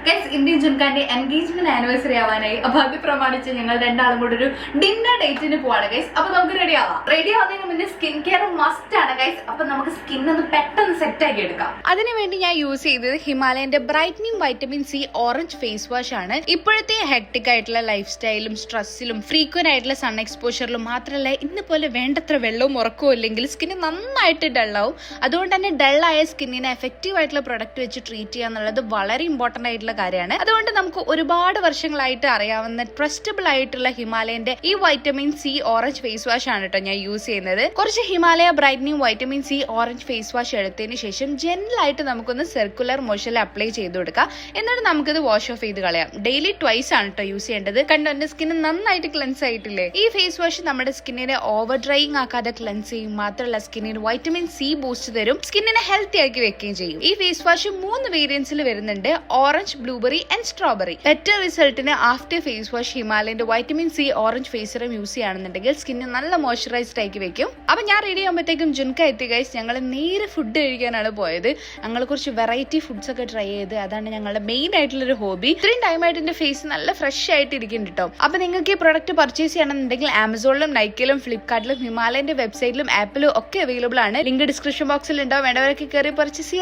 Guys, ഇന്ത്യൻ ജുൻകാന്റെ engagement anniversary ആവാനായി. അപ്പൊ അത് പ്രമാണിച്ച് ഞങ്ങൾ രണ്ടാളും കൂടെ ഒരു ഡിന്നർ ഡേറ്റിന് പോവാണ് ഗൈസ്. അപ്പൊ നമുക്ക് റെഡി ആവാം. റെഡി ആവുന്നതിന് മുന്നേ സ്കിൻ കെയർ മസ്റ്റ് ആണ് ഗൈസ്. അപ്പൊ നമുക്ക് സ്കിൻ ഒന്ന് പെട്ടെന്ന് സെറ്റ് ആക്കി എടുക്കാം. അതിനുവേണ്ടി ഞാൻ യൂസ് ചെയ്തത് ഹിമാലയന്റെ brightening vitamin C orange face wash ആണ്. ഇപ്പോഴത്തെ ഹെക്ടിക് ആയിട്ടുള്ള ലൈഫ് സ്റ്റൈലും സ്ട്രെസ്സിലും ഫ്രീക്വന്റ് ആയിട്ടുള്ള സൺ എക്സ്പോഷറിലും മാത്രമല്ല ഇന്ന് പോലെ വേണ്ടത്ര വെള്ളവും ഉറക്കവും ഇല്ലെങ്കിൽ സ്കിന്ന് നന്നായിട്ട് ഡള്ളാവും. അതുകൊണ്ട് തന്നെ ഡള്ളായ സ്കിന്നിനെ എഫക്റ്റീവ് ആയിട്ടുള്ള പ്രൊഡക്റ്റ് വെച്ച് ട്രീറ്റ് ചെയ്യുക എന്നുള്ളത് വളരെ ഇമ്പോർട്ടന്റ് ആയിട്ടുള്ള കാര്യമാണ്. അതുകൊണ്ട് നമുക്ക് ഒരുപാട് വർഷങ്ങളായിട്ട് അറിയാവുന്ന ട്രസ്റ്റബിൾ ആയിട്ടുള്ള ഹിമാലയന്റെ ഈ vitamin C orange face wash ആണ് കേട്ടോ ഞാൻ യൂസ് ചെയ്യുന്നത്. കുറച്ച് Himalaya brightening vitamin C orange face wash എടുത്തതിന് ശേഷം ജെന്റലായിട്ട് നമുക്കൊന്ന് സർക്കുലർ മോഷനിൽ അപ്ലൈ ചെയ്ത് കൊടുക്കാം. എന്നിട്ട് നമുക്കിത് വാഷ് ഓഫ് ചെയ്ത് കളയാം. ഡെയിലി ട്വൈസ് ആണ് കേട്ടോ യൂസ് ചെയ്യേണ്ടത്. കണ്ടോ എന്റെ സ്കിന്ന് നന്നായിട്ട് ക്ലെൻസ് ആയിട്ടില്ലേ? ഈ ഫേസ് വാഷ് നമ്മുടെ സ്കിന്നിനെ ഓവർ ഡ്രൈയിങ് ആക്കാതെ ക്ലെൻസ് ചെയ്യും. മാത്രമല്ല സ്കിന്നിന് വൈറ്റമിൻ സി ബൂസ്റ്റ് തരും. സ്കിന്നിനെ ഹെൽത്തി ആക്കി വെക്കുകയും ചെയ്യും. ഈ ഫേസ് വാഷ് 3 വേരിയൻസിൽ വരുന്നുണ്ട്: orange, blueberry and strawberry. Better റിസൾട്ടിന് ആഫ്റ്റർ ഫേസ് വാഷ് ഹിമാലയന്റെ vitamin C orange face serum use ചെയ്യുകയാണെന്നുണ്ടെങ്കിൽ സ്കിന്ന് നല്ല മോയ്സ്ചറൈസ്ഡ് ആക്കി വെക്കും. അപ്പൊ ഞാൻ റെഡി ആകുമ്പോഴത്തേക്കും ജുൻക എത്തി ഗൈസ്. ഞങ്ങൾ നേരെ ഫുഡ് കഴിക്കാനാണ് പോയത്. ഞങ്ങൾ കുറച്ച് വെറൈറ്റി ഫുഡ്സ് ഒക്കെ ട്രൈ ചെയ്ത് അതാണ് ഞങ്ങളുടെ മെയിൻ ആയിട്ടുള്ള ഒരു ഹോബി. ഇത്രയും ടൈമായിട്ട് എന്റെ ഫേസ് നല്ല ഫ്രഷ് ആയിട്ട് ഇരിക്കുന്നുണ്ട് കേട്ടോ. അപ്പൊ നിങ്ങൾക്ക് ഈ പ്രൊഡക്റ്റ് പർച്ചേസ് ചെയ്യണമെന്നുണ്ടെങ്കിൽ ആമസോണിലും നൈക്കയിലും ഫ്ലിപ്കാർട്ടിലും ഹിമാലയന്റെ വെബ്സൈറ്റിലും ആപ്പിലും ഒക്കെ അവൈലബിൾ ആണ്. ലിങ്ക് ഡിസ്ക്രിപ്ഷൻ ബോക്സിൽ ഉണ്ടാവും. വേണ്ടവരൊക്കെ കയറി പർച്ചേസ് ചെയ്യാം.